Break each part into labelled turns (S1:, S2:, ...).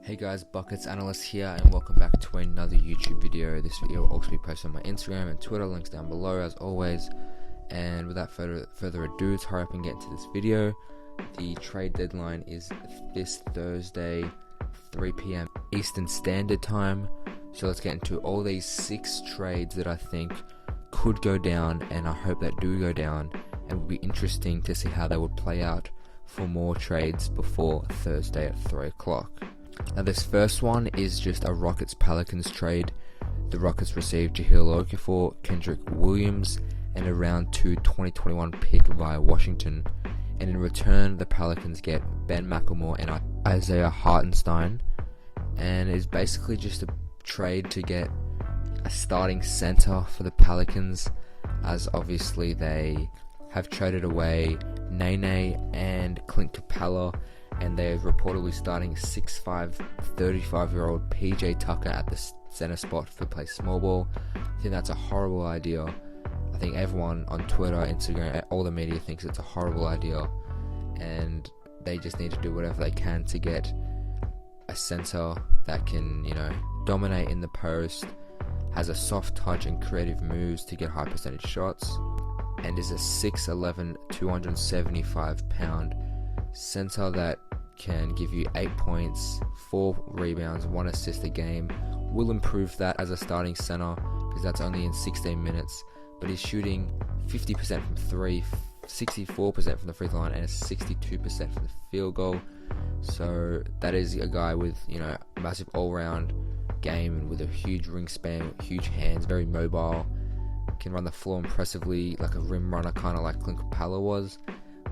S1: Hey guys, Buckets Analyst here, and welcome back to another YouTube video. This video will also be posted on my Instagram and Twitter, links down below as always. And without further ado, let's hurry up and get into this video. The trade deadline is this Thursday, 3 p.m. Eastern Standard Time. So let's get into all these 6 trades that I think could go down, and I hope that do go down, and it will be interesting to see how they would play out for more trades before Thursday at 3 o'clock. Now this first one is just a Rockets-Pelicans trade. The Rockets received Jahlil Okafor, Kendrick Williams, and a round 2 2021 pick via Washington. And in return, the Pelicans get Ben McLemore and Isaiah Hartenstein. And it's basically just a trade to get a starting center for the Pelicans, as obviously they have traded away Nene and Clint Capella, and they are reportedly starting 6'5", 35-year-old PJ Tucker at the center spot for play small ball. I think that's a horrible idea. I think everyone on Twitter, Instagram, all the media thinks it's a horrible idea, and they just need to do whatever they can to get a center that can, dominate in the post, has a soft touch and creative moves to get high percentage shots, and is a 6'11", 275-pound center that can give you 8 points, 4 rebounds, 1 assist a game. Will improve that as a starting center because that's only in 16 minutes, but he's shooting 50% from 3, 64% from the free throw line, and 62% from the field goal. So that is a guy with a massive all-round game and with a huge wingspan, huge hands, very mobile, can run the floor impressively like a rim runner, kind of like Clint Capella was.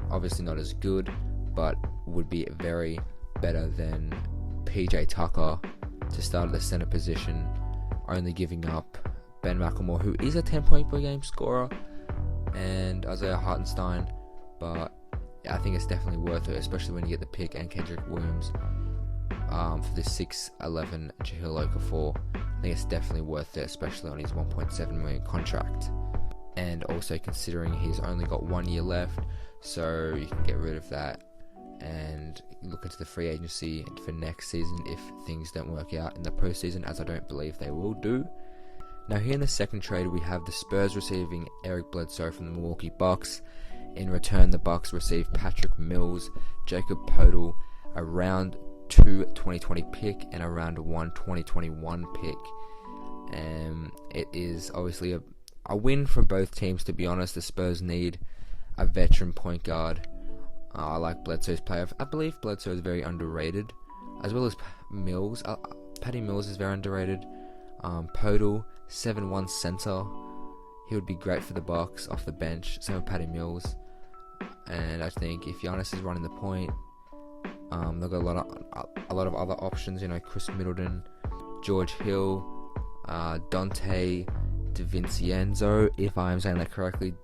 S1: Obviously not as good, but would be very better than PJ Tucker to start at the center position, only giving up Ben McLemore, who is a 10-point per game scorer, and Isaiah Hartenstein. But I think it's definitely worth it, especially when you get the pick and Kendrick Williams for the 6'11" Jahlil Okafor. I think it's definitely worth it, especially on his $1.7 million contract. And also considering he's only got 1 year left, so you can get rid of that and look into the free agency for next season if things don't work out in the postseason, as I don't believe they will do. Now here in the second trade, we have the Spurs receiving Eric Bledsoe from the Milwaukee Bucks. In return, the Bucks receive Patrick Mills, Jacob Poeltl, a round 2 2020 pick, and a round 1 2021 pick. And it is obviously a win for both teams, to be honest. The Spurs need a veteran point guard. I like Bledsoe's play. I believe Bledsoe is very underrated, as well as Mills. Patty Mills is very underrated. Poeltl, 7'1" center. He would be great for the Bucks off the bench. Same with Patty Mills. And I think if Giannis is running the point, they've got a lot of other options. Chris Middleton, George Hill, Dante DiVincenzo, if I am saying that correctly.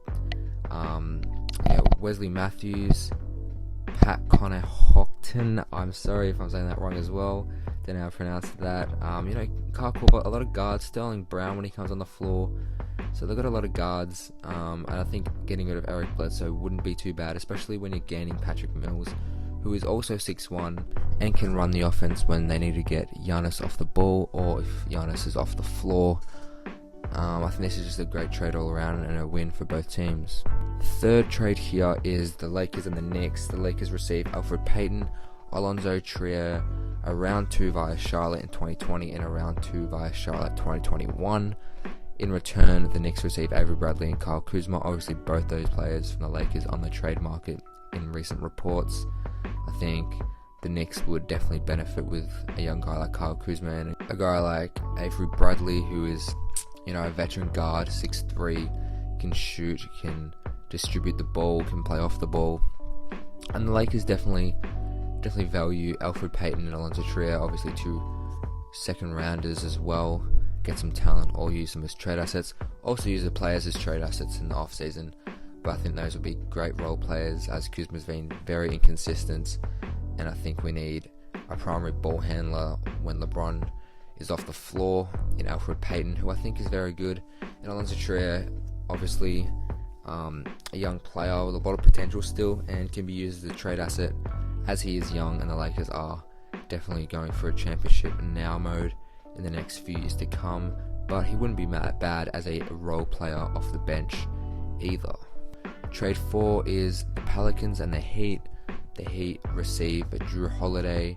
S1: Wesley Matthews, Pat Connaughton. I'm sorry if I'm saying that wrong as well. Don't know how to pronounce that. Kyle Korver, a lot of guards. Sterling Brown when he comes on the floor. So they've got a lot of guards. And I think getting rid of Eric Bledsoe wouldn't be too bad, especially when you're gaining Patrick Mills, who is also 6'1" and can run the offense when they need to get Giannis off the ball or if Giannis is off the floor. I think this is just a great trade all around and a win for both teams. Third trade here is the Lakers and the Knicks. The Lakers receive Elfrid Payton, Alonzo Trier, a round 2 via Charlotte in 2020 and a round 2 via Charlotte 2021. In return, the Knicks receive Avery Bradley and Kyle Kuzma. Obviously both those players from the Lakers on the trade market in recent reports. I think the Knicks would definitely benefit with a young guy like Kyle Kuzma and a guy like Avery Bradley, who is a veteran guard, 6'3", can shoot, can distribute the ball, can play off the ball. And the Lakers definitely value Elfrid Payton and Alonzo Trier, obviously 2 second rounders as well. Get some talent or use them as trade assets. Also use the players as trade assets in the off season. But I think those would be great role players, as Kuzma's been very inconsistent, and I think we need a primary ball handler when LeBron is off the floor in Elfrid Payton, who I think is very good, and Alonzo Trier, obviously a young player with a lot of potential still and can be used as a trade asset, as he is young and the Lakers are definitely going for a championship now mode in the next few years to come, but he wouldn't be bad as a role player off the bench either. Trade 4 is the Pelicans and the Heat. The Heat receive Drew Holiday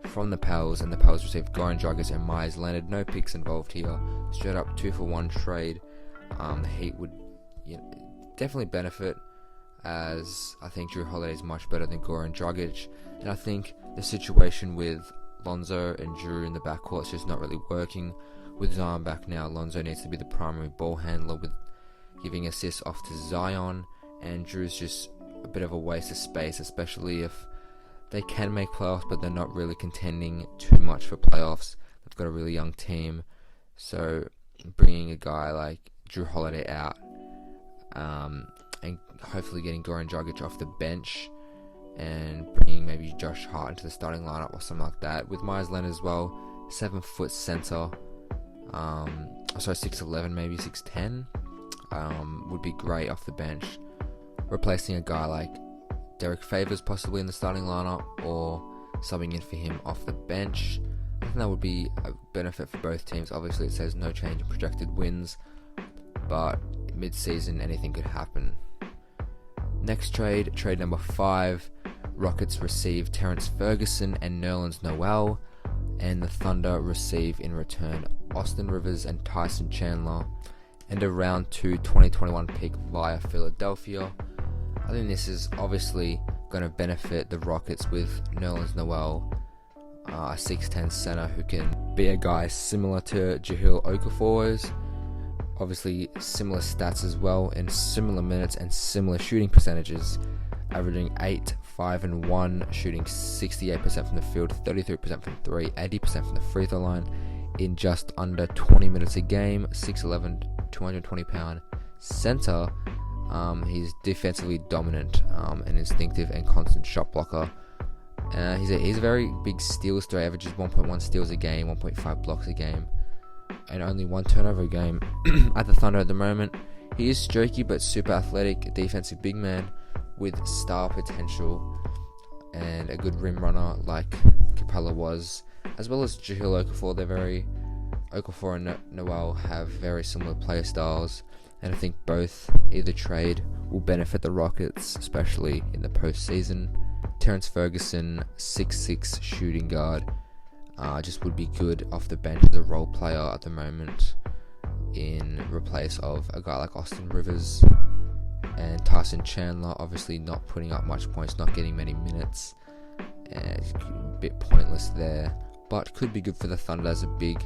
S1: from the Pels, and the Pels receive Goran Dragic and Myers Leonard. No picks involved here. Straight up 2-for-1 trade. The Heat would definitely benefit, as I think Drew Holiday is much better than Goran Dragic, and I think the situation with Lonzo and Drew in the backcourt is just not really working. With Zion back now, Lonzo needs to be the primary ball handler with giving assists off to Zion, and Drew's just a bit of a waste of space, especially if they can make playoffs but they're not really contending too much for playoffs. They've got a really young team, so bringing a guy like Drew Holiday out and hopefully getting Goran Dragic off the bench and bringing maybe Josh Hart into the starting lineup or something like that, with Myers Leonard as well, 7-foot center, 6'11", maybe 6'10", would be great off the bench, replacing a guy like Derek Favors possibly in the starting lineup, or subbing in for him off the bench. I think that would be a benefit for both teams. Obviously it says no change in projected wins, but mid-season anything could happen. Next trade number 5, Rockets receive Terrence Ferguson and Nerlens Noel, and the Thunder receive in return Austin Rivers and Tyson Chandler, and a round 2 2021 pick via Philadelphia. I think this is obviously going to benefit the Rockets with Nerlens Noel, a 6'10" center who can be a guy similar to Jahlil Okafor is. Obviously similar stats as well, and similar minutes and similar shooting percentages, averaging 8, 5 and 1, shooting 68% from the field, 33% from 3, 80% from the free throw line in just under 20 minutes a game. 6'11", 220-pound center. He's defensively dominant, and instinctive and constant shot blocker. He's a very big steals threat, averages 1.1 steals a game, 1.5 blocks a game, and only 1 turnover a game at the Thunder at the moment. He is streaky but super athletic, defensive big man with star potential, and a good rim runner like Capella was, as well as Jahlil Okafor. Okafor and Noel have very similar player styles, and I think either trade will benefit the Rockets, especially in the postseason. Terrence Ferguson, 6'6" shooting guard, just would be good off the bench as a role player at the moment, in replace of a guy like Austin Rivers. And Tyson Chandler, obviously not putting up much points, not getting many minutes, and a bit pointless there, but could be good for the Thunder as a big,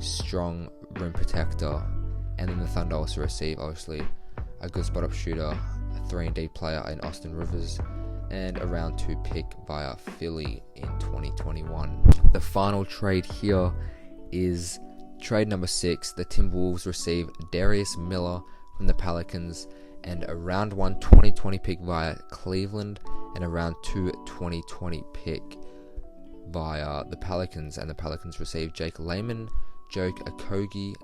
S1: strong rim protector. And then the Thunder also receive, obviously, a good spot-up shooter, a 3-and-D player in Austin Rivers, and a round 2 pick via Philly in 2021. The final trade here is trade number 6. The Timberwolves receive Darius Miller from the Pelicans, and a round 1 2020 pick via Cleveland, and a round 2 2020 pick via the Pelicans. And the Pelicans receive Jake Layman, Josh Okogie.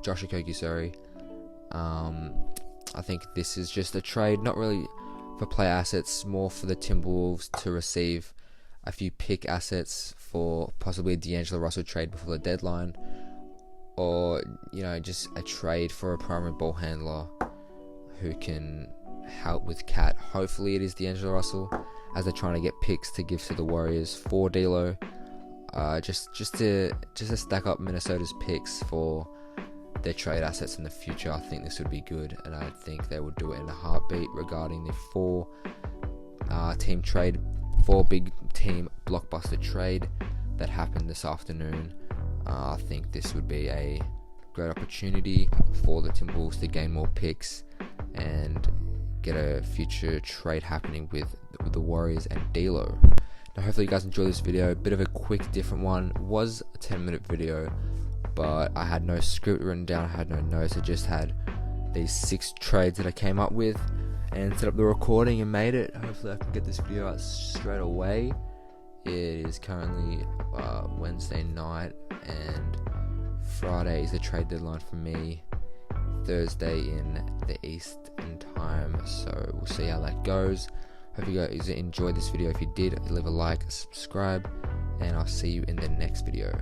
S1: I think this is just a trade, not really for play assets, more for the Timberwolves to receive a few pick assets for possibly a D'Angelo Russell trade before the deadline, or just a trade for a primary ball handler who can help with Cat. Hopefully it is D'Angelo Russell, as they're trying to get picks to give to the Warriors for D'Lo, just to stack up Minnesota's picks for their trade assets in the future. I think this would be good, and I think they would do it in a heartbeat. Regarding the 4-team trade, 4 big team blockbuster trade that happened this afternoon, I think this would be a great opportunity for the Timberwolves to gain more picks and get a future trade happening with the Warriors and D'Lo. Now, hopefully you guys enjoyed this video. A bit of a quick, different one. It was a 10-minute video, but I had no script written down, I had no notes. I just had these 6 trades that I came up with and set up the recording and made it. Hopefully I can get this video out straight away. It is currently Wednesday night, and Friday is the trade deadline for me, Thursday in the Eastern time, so we'll see how that goes. Hope you guys enjoyed this video. If you did, leave a like, subscribe, and I'll see you in the next video.